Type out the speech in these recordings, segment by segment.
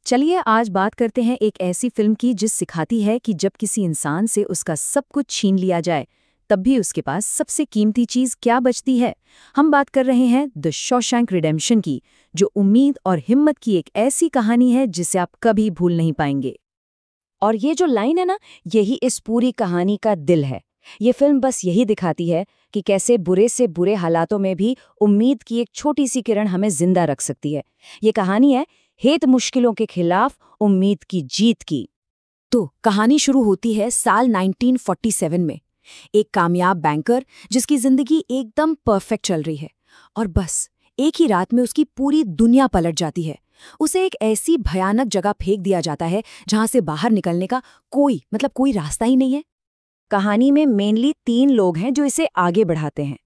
चलिए आज बात करते हैं एक ऐसी फिल्म की जिस सिखाती है कि जब किसी इंसान से उसका सब कुछ छीन लिया जाए तब भी उसके पास सबसे कीमती चीज क्या बचती है। हम बात कर रहे हैं द शॉशैंक रिडेम्पशन की, जो उम्मीद और हिम्मत की एक ऐसी कहानी है जिसे आप कभी भूल नहीं पाएंगे। और ये जो लाइन है ना, यही इस पूरी कहानी का दिल है। ये फिल्म बस यही दिखाती है कि कैसे बुरे से बुरे हालातों में भी उम्मीद की एक छोटी सी किरण हमें जिंदा रख सकती है। ये कहानी है हेत मुश्किलों के खिलाफ उम्मीद की जीत की। तो कहानी शुरू होती है साल 1947 में। एक कामयाब बैंकर जिसकी जिंदगी एकदम परफेक्ट चल रही है, और बस एक ही रात में उसकी पूरी दुनिया पलट जाती है। उसे एक ऐसी भयानक जगह फेंक दिया जाता है जहां से बाहर निकलने का कोई रास्ता ही नहीं है। कहानी में मेनली 3 लोग हैं जो इसे आगे बढ़ाते हैं।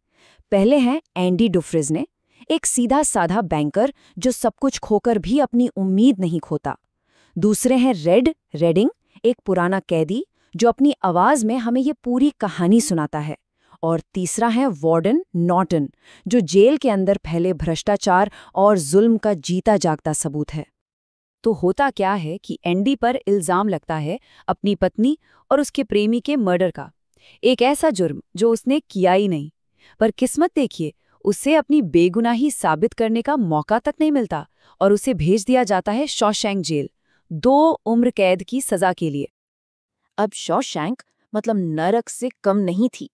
पहले हैं एंडी डुफ्रिजने, एक सीधा साधा बैंकर जो सब कुछ खोकर भी अपनी उम्मीद नहीं खोता। दूसरे हैं रेडिंग, एक पुराना कैदी जो अपनी आवाज में हमें ये पूरी कहानी सुनाता है। और तीसरा है वार्डन नॉर्टन, जो जेल के अंदर फैले भ्रष्टाचार और जुल्म का जीता जागता सबूत है। तो होता क्या है कि एंडी पर इल्जाम लगता है अपनी पत्नी और उसके प्रेमी के मर्डर का, एक ऐसा जुर्म जो उसने किया ही नहीं। पर किस्मत देखिए, उसे अपनी बेगुनाही साबित करने का मौका तक नहीं मिलता और उसे भेज दिया जाता है शॉशैंक जेल, 2 उम्र कैद की सजा के लिए। अब शॉशैंक मतलब नरक से कम नहीं थी,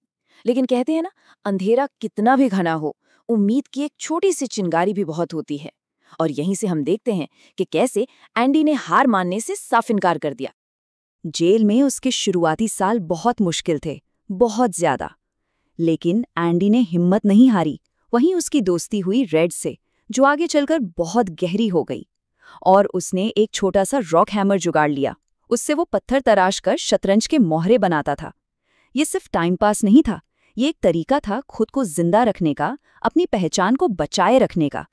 लेकिन कहते हैं ना, अंधेरा कितना भी घना हो, उम्मीद की एक छोटी सी चिंगारी भी बहुत होती है। और यहीं से हम देखते हैं कि कैसे एंडी ने हार मानने से साफ इनकार कर दिया। जेल में उसके शुरुआती साल बहुत मुश्किल थे, बहुत ज्यादा। लेकिन एंडी ने हिम्मत नहीं हारी। वहीं उसकी दोस्ती हुई रेड से, जो आगे चलकर बहुत गहरी हो गई। और उसने एक छोटा सा रॉक हैमर जुगाड़ लिया। उससे वो पत्थर तराश कर शतरंज के मोहरे बनाता था। ये सिर्फ टाइम पास नहीं था, ये एक तरीका था खुद को जिंदा रखने का, अपनी पहचान को बचाए रखने का।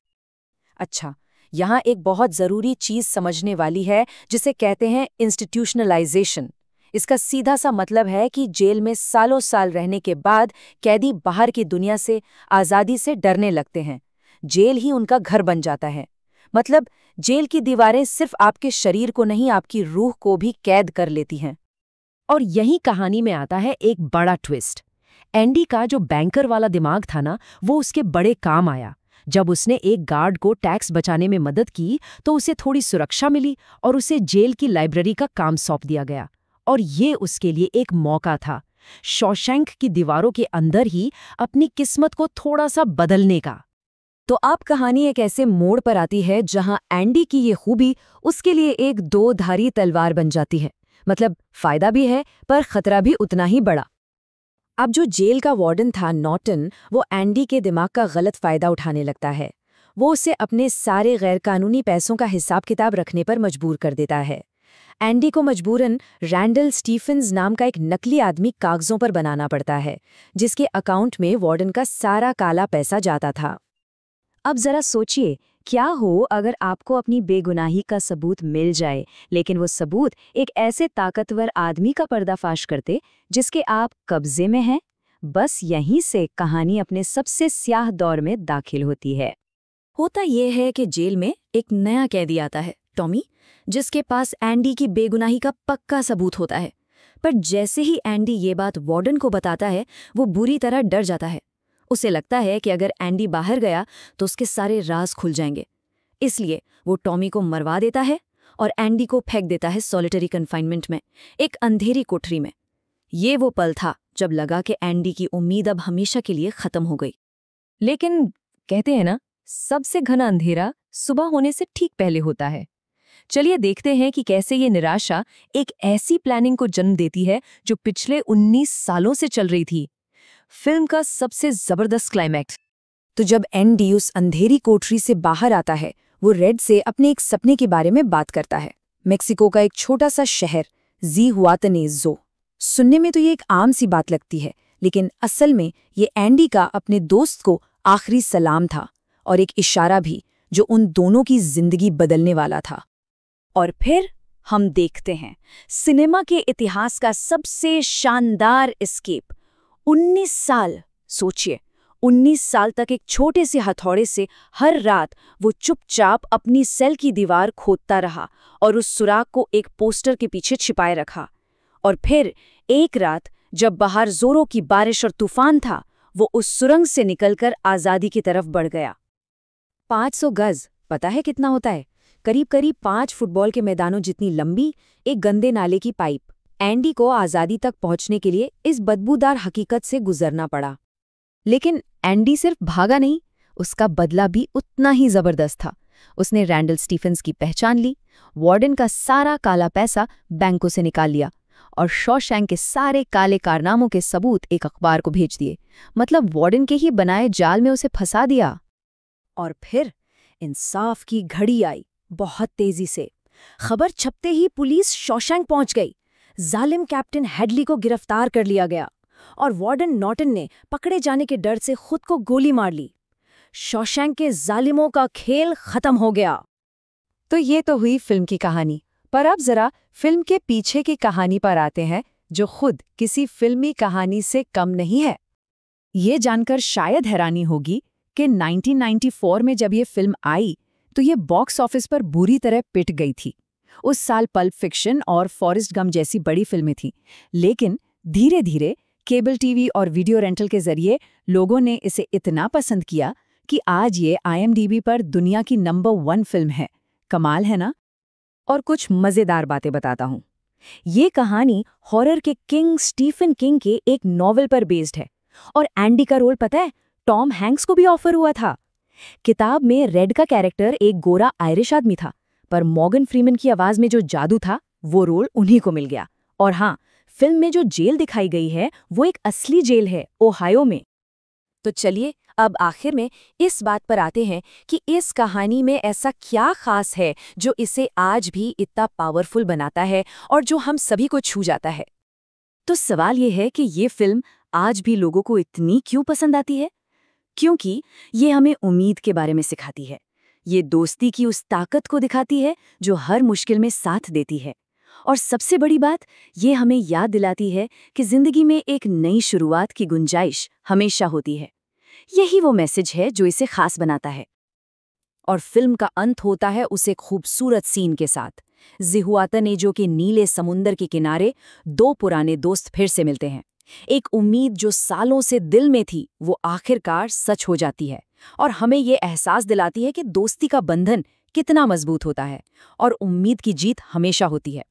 अच्छा, यहाँ एक बहुत जरूरी चीज समझने वाली है, जिसे कहते हैं इंस्टीट्यूशनलाइजेशन। इसका सीधा सा मतलब है कि जेल में सालों साल रहने के बाद कैदी बाहर की दुनिया से, आज़ादी से डरने लगते हैं। जेल ही उनका घर बन जाता है। मतलब जेल की दीवारें सिर्फ आपके शरीर को नहीं, आपकी रूह को भी कैद कर लेती हैं। और यही कहानी में आता है एक बड़ा ट्विस्ट। एंडी का जो बैंकर वाला दिमाग था ना, वो उसके बड़े काम आया। जब उसने एक गार्ड को टैक्स बचाने में मदद की तो उसे थोड़ी सुरक्षा मिली और उसे जेल की लाइब्रेरी का काम सौंप दिया गया। और ये उसके लिए एक मौका था, शॉशैंक की दीवारों के अंदर ही अपनी किस्मत को थोड़ा सा बदलने का। तो अब कहानी एक ऐसे मोड़ पर आती है जहां एंडी की ये खूबी उसके लिए एक 2-धारी तलवार बन जाती है। मतलब फायदा भी है पर खतरा भी उतना ही बड़ा। अब जो जेल का वार्डन था नॉर्टन, वो एंडी के दिमाग का गलत फायदा उठाने लगता है। वो उसे अपने सारे गैरकानूनी पैसों का हिसाब किताब रखने पर मजबूर कर देता है। एंडी को मजबूरन रैंडल स्टीफन्स नाम का एक नकली आदमी कागजों पर बनाना पड़ता है, जिसके अकाउंट में वार्डन का सारा काला पैसा जाता था। अब जरा सोचिए, क्या हो अगर आपको अपनी बेगुनाही का सबूत मिल जाए, लेकिन वो सबूत एक ऐसे ताकतवर आदमी का पर्दाफाश करते जिसके आप कब्जे में हैं। बस यहीं से कहानी अपने सबसे स्याह दौर में दाखिल होती है। होता यह है कि जेल में एक नया कैदी आता है, टॉमी, जिसके पास एंडी की बेगुनाही का पक्का सबूत होता है। पर जैसे ही एंडी ये बात वार्डन को बताता है, वो बुरी तरह डर जाता है। उसे लगता है कि अगर एंडी बाहर गया तो उसके सारे राज खुल जाएंगे। इसलिए वो टॉमी को मरवा देता है और एंडी को फेंक देता है सॉलिटरी कन्फाइनमेंट में, एक अंधेरी कोठरी में। ये वो पल था जब लगा कि एंडी की उम्मीद अब हमेशा के लिए खत्म हो गई। लेकिन कहते हैं ना, सबसे घना अंधेरा सुबह होने से ठीक पहले होता है। चलिए देखते हैं कि कैसे ये निराशा एक ऐसी प्लानिंग को जन्म देती है जो पिछले 19 सालों से चल रही थी। फिल्म का सबसे जबरदस्त क्लाइमैक्स। तो जब एंडी उस अंधेरी कोठरी से बाहर आता है, वो रेड से अपने एक सपने के बारे में बात करता है। मेक्सिको का एक छोटा सा शहर ज़िहुआतनेज़ो। सुनने में तो ये एक आम सी बात लगती है, लेकिन असल में ये एंडी का अपने दोस्त को आखिरी सलाम था, और एक इशारा भी जो उन दोनों की जिंदगी बदलने वाला था। और फिर हम देखते हैं सिनेमा के इतिहास का सबसे शानदार एस्केप। 19 साल, सोचिए, 19 साल तक एक छोटे से हथौड़े से हर रात वो चुपचाप अपनी सेल की दीवार खोदता रहा और उस सुराख को एक पोस्टर के पीछे छिपाए रखा। और फिर एक रात जब बाहर जोरों की बारिश और तूफान था, वो उस सुरंग से निकलकर आज़ादी की तरफ बढ़ गया। 500 गज, पता है कितना होता है? करीब करीब 5 फुटबॉल के मैदानों जितनी लंबी एक गंदे नाले की पाइप। एंडी को आज़ादी तक पहुंचने के लिए इस बदबूदार हकीकत से गुजरना पड़ा। लेकिन एंडी सिर्फ भागा नहीं, उसका बदला भी उतना ही जबरदस्त था। उसने रैंडल स्टीफेंस की पहचान ली, वार्डन का सारा काला पैसा बैंकों से निकाल लिया और शॉशैंक के सारे काले कारनामों के सबूत एक अखबार को भेज दिए। मतलब वार्डन के ही बनाए जाल में उसे फंसा दिया। और फिर इंसाफ की घड़ी आई, बहुत तेजी से। खबर छपते ही पुलिस शॉशैंक पहुंच गई। जालिम कैप्टन हेडली को गिरफ्तार कर लिया गया और वार्डन नॉर्टन ने पकड़े जाने के डर से खुद को गोली मार ली। शॉशैंक के जालिमों का खेल खत्म हो गया। तो ये तो हुई फिल्म की कहानी, पर अब जरा फिल्म के पीछे की कहानी पर आते हैं, जो खुद किसी फिल्मी कहानी से कम नहीं है। ये जानकर शायद हैरानी होगी कि 1994 में जब ये फिल्म आई तो ये बॉक्स ऑफिस पर बुरी तरह पिट गई थी। उस साल पल्प फिक्शन और फॉरेस्ट गम जैसी बड़ी फिल्में थीं, लेकिन धीरे धीरे केबल टीवी और वीडियो रेंटल के जरिए लोगों ने इसे इतना पसंद किया कि आज ये IMDb पर दुनिया की नंबर 1 फिल्म है। कमाल है ना? और कुछ मज़ेदार बातें बताता हूँ। ये कहानी हॉरर के किंग स्टीफन किंग के एक नॉवेल पर बेस्ड है और एंडी का रोल पता है, टॉम हैंक्स को भी ऑफर हुआ था। किताब में रेड का कैरेक्टर एक गोरा आयरिश आदमी था, पर मॉर्गन फ्रीमैन की आवाज में जो जादू था वो रोल उन्हीं को मिल गया। और हाँ, फिल्म में जो जेल दिखाई गई है वो एक असली जेल है, ओहायो में। तो चलिए अब आखिर में इस बात पर आते हैं कि इस कहानी में ऐसा क्या खास है जो इसे आज भी इतना पावरफुल बनाता है और जो हम सभी को छू जाता है। तो सवाल ये है कि ये फिल्म आज भी लोगों को इतनी क्यों पसंद आती है? क्योंकि ये हमें उम्मीद के बारे में सिखाती है। ये दोस्ती की उस ताकत को दिखाती है जो हर मुश्किल में साथ देती है। और सबसे बड़ी बात, ये हमें याद दिलाती है कि जिंदगी में एक नई शुरुआत की गुंजाइश हमेशा होती है। यही वो मैसेज है जो इसे खास बनाता है। और फिल्म का अंत होता है उस एक खूबसूरत सीन के साथ। जिहुआतानेजो के नीले समुंदर के किनारे 2 पुराने दोस्त फिर से मिलते हैं। एक उम्मीद जो सालों से दिल में थी वो आखिरकार सच हो जाती है और हमें ये एहसास दिलाती है कि दोस्ती का बंधन कितना मजबूत होता है और उम्मीद की जीत हमेशा होती है।